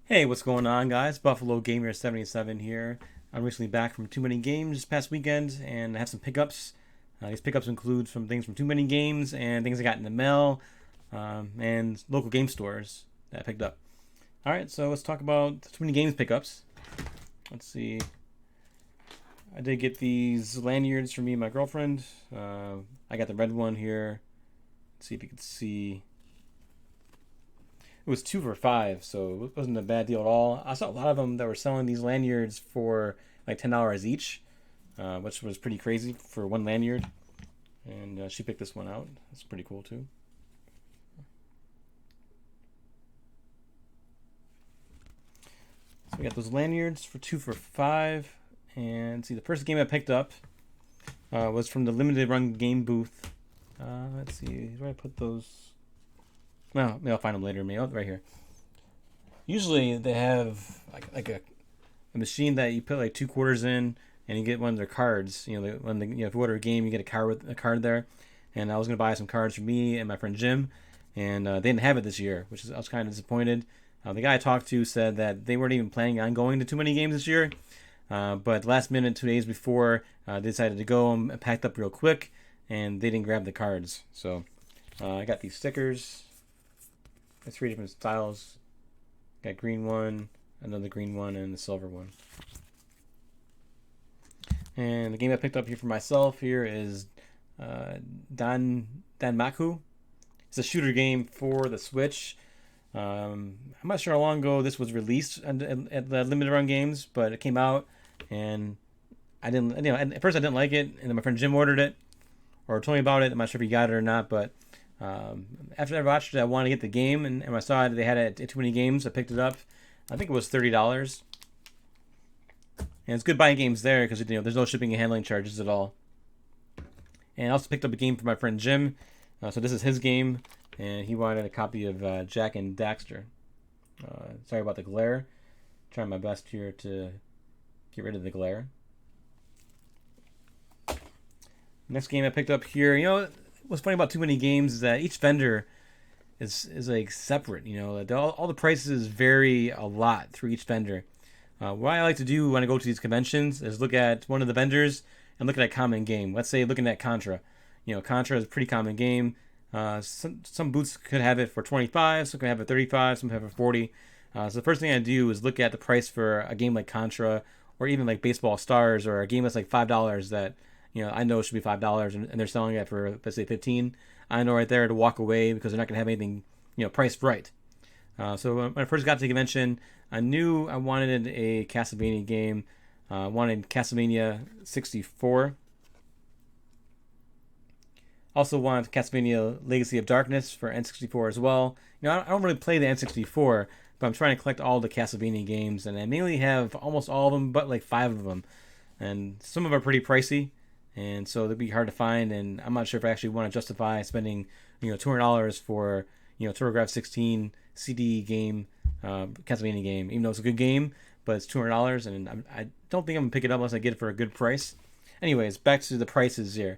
Hey, what's going on, guys? Buffalo Gamer 77 here. I'm recently back from Too Many Games this past weekend, and I have some pickups. These pickups include some things from Too Many Games and things I got in the mail, and local game stores that I picked up. All right, so let's talk about Too Many Games pickups. Let's see. I did get these lanyards for me and my girlfriend. I got the red one here. Let's see if you can see. It was 2 for $5, so it wasn't a bad deal at all. I saw a lot of them that were selling these lanyards for like $10 each, which was pretty crazy for one lanyard. And she picked this one out. It's pretty cool too. So we got those lanyards for 2 for $5. And see, the first game I picked up was from the limited run game booth. Let's see, where do I put those? Well, maybe I'll find them later. Maybe right here. Usually they have like a machine that you put like 2 quarters in, and you get one of their cards. If you order a game, you get a card with a card there. And I was gonna buy some cards for me and my friend Jim, and they didn't have it this year, I was kind of disappointed. The guy I talked to said that they weren't even planning on going to too many games this year, but last minute, 2 days before, they decided to go and packed up real quick, and they didn't grab the cards. So I got these stickers. There's 3 different styles. Got green one, another green one, and the silver one. And the game I picked up here for myself here is Danmaku. It's a shooter game for the Switch. I'm not sure how long ago this was released at the limited run games, but it came out, and I didn't. At first I didn't like it, and then my friend Jim ordered it or told me about it. I'm not sure if he got it or not, but after I watched it, I wanted to get the game, and when I saw it, they had it at Too Many Games. I picked it up. I think it was $30, and it's good buying games there because there's no shipping and handling charges at all. And I also picked up a game for my friend Jim. So this is his game, and he wanted a copy of Jak and Daxter. Sorry about the glare. Trying my best here to get rid of the glare. Next game I picked up here, what's funny about Too Many Games is that each vendor is like separate. All the prices vary a lot through each vendor. What I like to do when I go to these conventions is look at one of the vendors and look at a common game. Let's say looking at Contra. Contra is a pretty common game. Some booths could have it for 25, some could have it 35, some have it 40. So the first thing I do is look at the price for a game like Contra, or even like Baseball Stars, or a game that's like $5 that I know it should be $5, and they're selling it for, let's say, 15. I know right there to walk away because they're not gonna have anything priced right. So when I first got to the convention, I knew I wanted a Castlevania game. Wanted Castlevania 64. Also wanted Castlevania Legacy of Darkness for N64 as well. I don't really play the N64, but I'm trying to collect all the Castlevania games, and I mainly have almost all of them, but like 5 of them. And some of them are pretty pricey, and so they'd be hard to find, and I'm not sure if I actually want to justify spending $200 for TurboGrafx 16 CD game, Castlevania game, even though it's a good game, but it's $200, and I don't think I'm gonna pick it up unless I get it for a good price. Anyways, back to the prices here.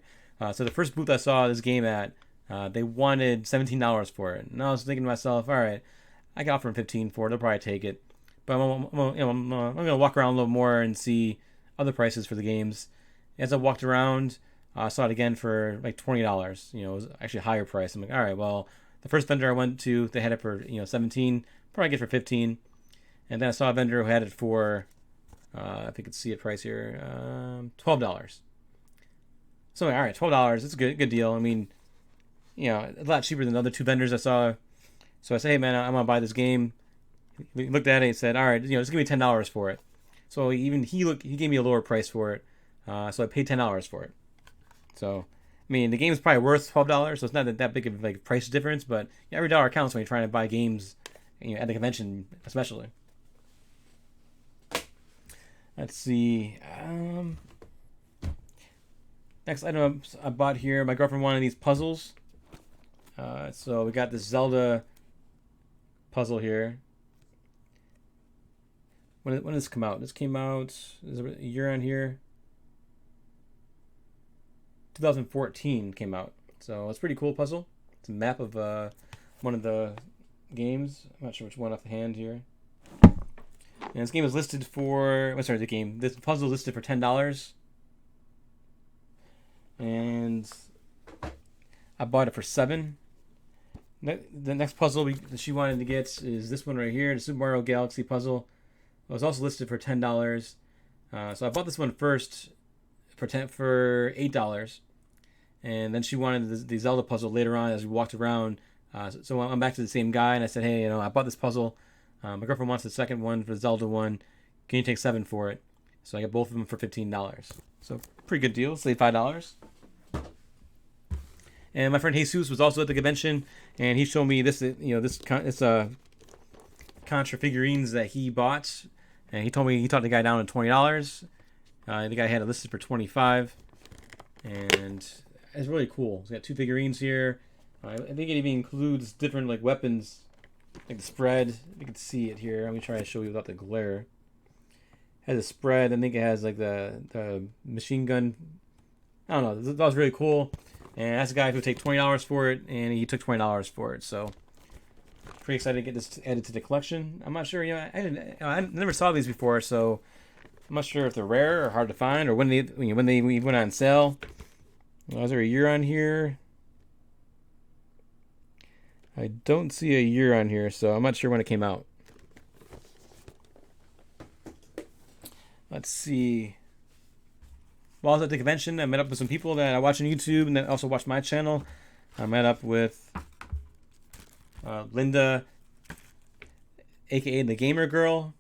So the first booth I saw this game at, they wanted $17 for it, and I was thinking to myself, all right, I can offer them 15 for it. They'll probably take it, but I'm gonna walk around a little more and see other prices for the games. As I walked around, I saw it again for like $20. It was actually a higher price. I'm like, all right, well, the first vendor I went to, they had it for 17, probably get it for 15, and then I saw a vendor who had it for, if you could see it price here, $12. So all right, $12. It's a good deal. I mean, a lot cheaper than the other 2 vendors I saw. So I said, hey man, I'm gonna buy this game. He looked at it and said, all right, just give me $10 for it. So he gave me a lower price for it. So I paid $10 for it. So I mean, the game is probably worth $12, so it's not that big of like price difference. But every dollar counts when you're trying to buy games, at the convention, especially. Let's see. Next item I bought here, my girlfriend wanted these puzzles. So we got this Zelda puzzle here. When did this come out? This came out, is there a year on here? 2014 came out. So it's a pretty cool puzzle. It's a map of one of the games. I'm not sure which one off the hand here. And this game is listed for. I'm sorry, this puzzle is listed for $10, and I bought it for $7. The next puzzle that she wanted to get is this one right here, the Super Mario Galaxy puzzle. It was also listed for $10. So I bought this one first for $8, and then she wanted the Zelda puzzle later on as we walked around. So I'm back to the same guy, and I said, hey, I bought this puzzle. My girlfriend wants the second one for the Zelda one. Can you take $7 for it? So I got both of them for $15. So pretty good deal. Save $5. And my friend Jesus was also at the convention, and he showed me this Contra figurines that he bought, and he told me he talked the guy down to $20. The guy had it listed for $25, and it's really cool. He's got 2 figurines here. I think it even includes different like weapons, like the spread. You can see it here. Let me try to show you without the glare. It has a spread. I think it has like the machine gun. I don't know. That was really cool. And that's a guy who would take $20 for it, and he took $20 for it. So pretty excited to get this added to the collection. I'm not sure. I never saw these before, so I'm not sure if they're rare or hard to find, or when they went on sale. Is there a year on here? I don't see a year on here, so I'm not sure when it came out. Let's see. While I was at the convention, I met up with some people that I watch on YouTube and that also watch my channel. I met up with Linda, aka the Gamer Girl.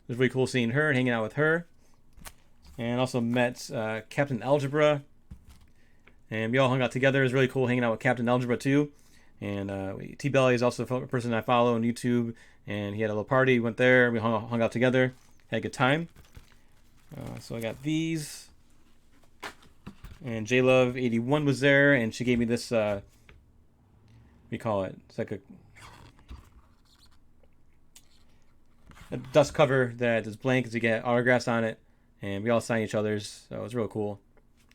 It was really cool seeing her and hanging out with her. And also met Captain Algebra. And we all hung out together. It was really cool hanging out with Captain Algebra too. And T-Belly is also a person I follow on YouTube. And he had a little party, went there, we hung out together, had a good time. So I got these. And JLove81 was there, and she gave me this, what do you call it? It's like a dust cover that is blank, as you get autographs on it. And we all signed each other's, so it was real cool.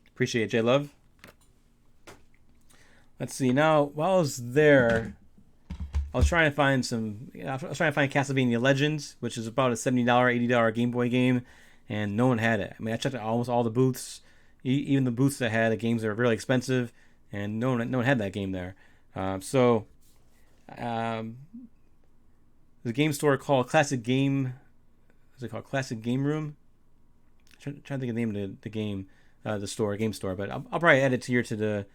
Appreciate it, JLove. Let's see, now, while I was there, I was trying to find Castlevania Legends, which is about a $70, $80 Game Boy game, and no one had it. I mean, I checked almost all the booths, even the booths that had the games that were really expensive, and no one had that game there. So the game store called Classic Game. What's it called? Classic Game Room. I'm trying to think of the name of the game, game store. But I'll probably add it here to the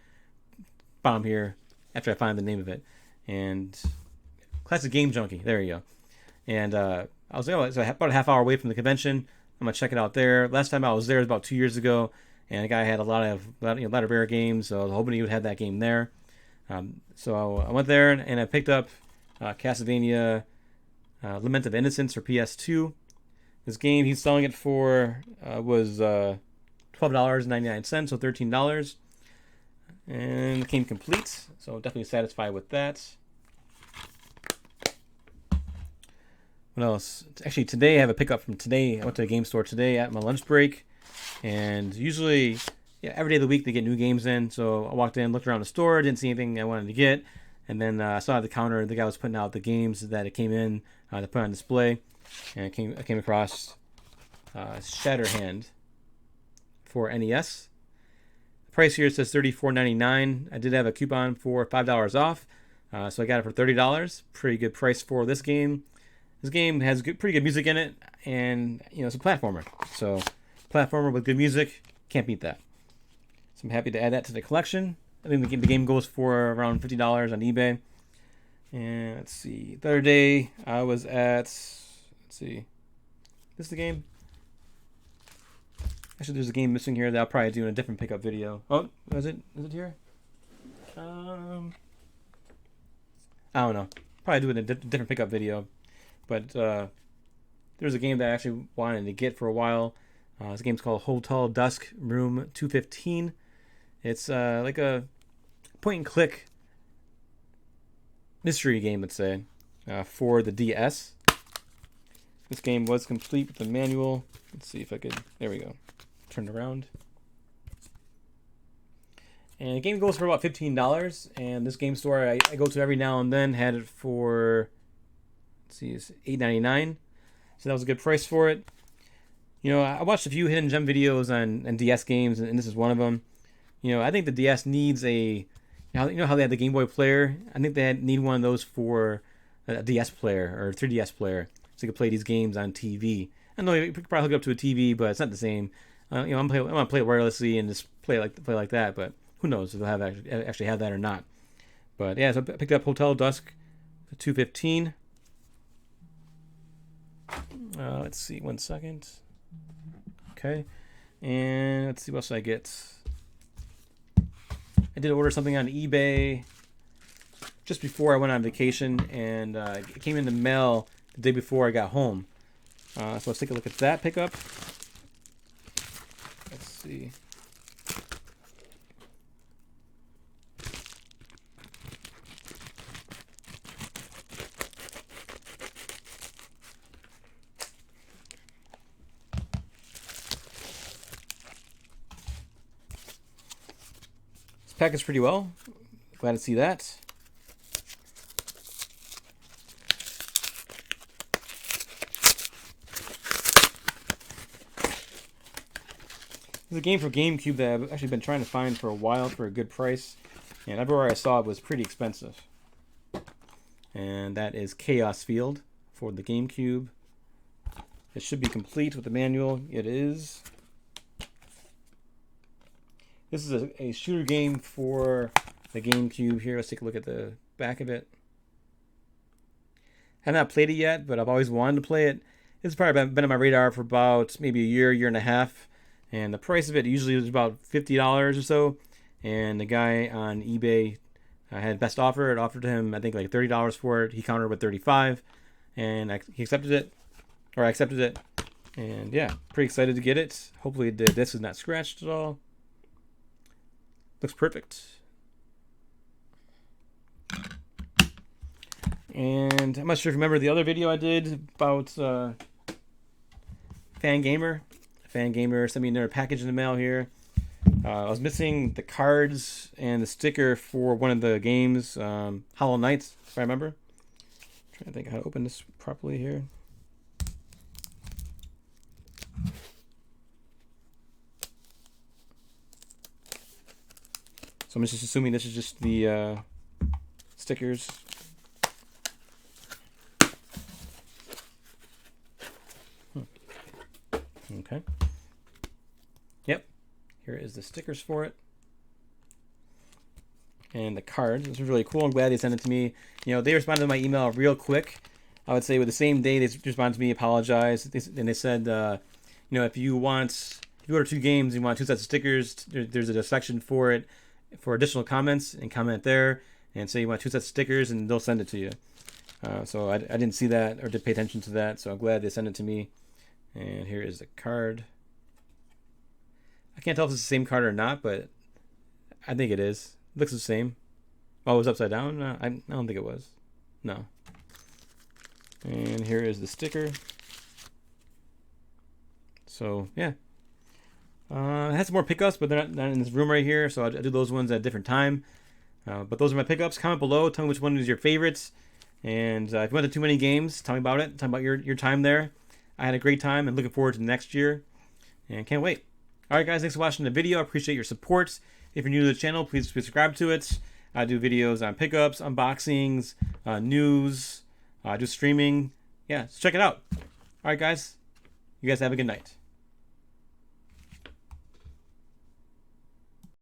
bottom here after I find the name of it. And Classic Game Junkie. There you go. And I was about a half hour away from the convention. I'm gonna check it out there. Last time I was there was about 2 years ago, and the guy had a lot of rare games. So I was hoping he would have that game there. So I went there and I picked up Castlevania Lament of Innocence for PS2. This game he's selling it for was $12.99, so $13. And it came complete, so definitely satisfied with that. What else? Actually, today I have a pickup from today. I went to the game store today at my lunch break, and usually, every day of the week they get new games in. So I walked in, looked around the store, didn't see anything I wanted to get, and then I saw at the counter the guy was putting out the games that it came in to put on display, and I came across Shatter Hand for NES. The price here says $34.99. I did have a coupon for $5 off, so I got it for $30. Pretty good price for this game. This game has pretty good music in it, and it's a platformer. So, platformer with good music, can't beat that. So I'm happy to add that to the collection. I think the game goes for around $50 on eBay. And let's see, the other day I was at, this is the game. Actually, there's a game missing here that I'll probably do in a different pickup video. Oh, is it here? I don't know. Probably do it in a different pickup video. But there's a game that I actually wanted to get for a while. This game's called Hotel Dusk Room 215. It's like a point-and-click mystery game, let's say, for the DS. This game was complete with the manual. Let's see if I could... There we go. Turn it around. And the game goes for about $15. And this game store I go to every now and then had it for... Let's see, it's $8.99. So that was a good price for it. You know, I watched a few hidden gem videos on DS games, and this is one of them. You know, I think the DS needs you know how they had the Game Boy player? I think they need one of those for a DS player or 3DS player, so you could play these games on TV. I know you could probably hook it up to a TV, but it's not the same. You know, I'm gonna play it wirelessly and just play like that. But who knows if they'll actually have that or not. But yeah, so I picked up Hotel Dusk, $215. Let's see, 1 second. Okay, and let's see what else I get. I did order something on eBay just before I went on vacation, and it came in the mail the day before I got home. So let's take a look at that pickup. Let's see. It's packaged pretty well. Glad to see that. It's a game for Gamecube that I've actually been trying to find for a while for a good price. And everywhere I saw it was pretty expensive. And that is ChasoField for the Gamecube. It should be complete with the manual. It is. This is a shooter game for the Gamecube here. Let's take a look at the back of it. I've not played it yet, but I've always wanted to play it. It's probably been on my radar for about maybe a year and a half. And the price of it usually is about $50 or so. And the guy on eBay had best offer. It offered him, I think, like $30 for it. He countered with $35, and he accepted it, or I accepted it. And yeah, pretty excited to get it. Hopefully the disc is not scratched at all. Looks perfect. And I'm not sure if you remember the other video I did about Fangamer. Fangamer sent me another package in the mail here. I was missing the cards and the sticker for one of the games, Hollow Knight, if I remember. I'm trying to think how to open this properly here. So I'm just assuming this is just the stickers. Okay. Yep. Here is the stickers for it. And the cards. This was really cool. I'm glad they sent it to me. You know, they responded to my email real quick. I would say with the same day they responded to me, apologized. And they said, you know, if you order 2 games, you want 2 sets of stickers, there's a section for it for additional comments, and comment there and say you want 2 sets of stickers, and they'll send it to you. So I didn't see that or did pay attention to that, so I'm glad they sent it to me. And here is the card. I can't tell if it's the same card or not, but I think it is. It looks the same. Oh, it was upside down? No, I don't think it was. No. And here is the sticker. So, yeah. It has some more pickups, but they're not in this room right here, so I'll do those ones at a different time. But those are my pickups. Comment below. Tell me which one is your favorites. And if you went to too many games, tell me about it. Tell me about your time there. I had a great time and looking forward to next year. And can't wait. Alright guys, thanks for watching the video. I appreciate your support. If you're new to the channel, please subscribe to it. I do videos on pickups, unboxings, news, just streaming. Yeah, so check it out. Alright guys, you guys have a good night.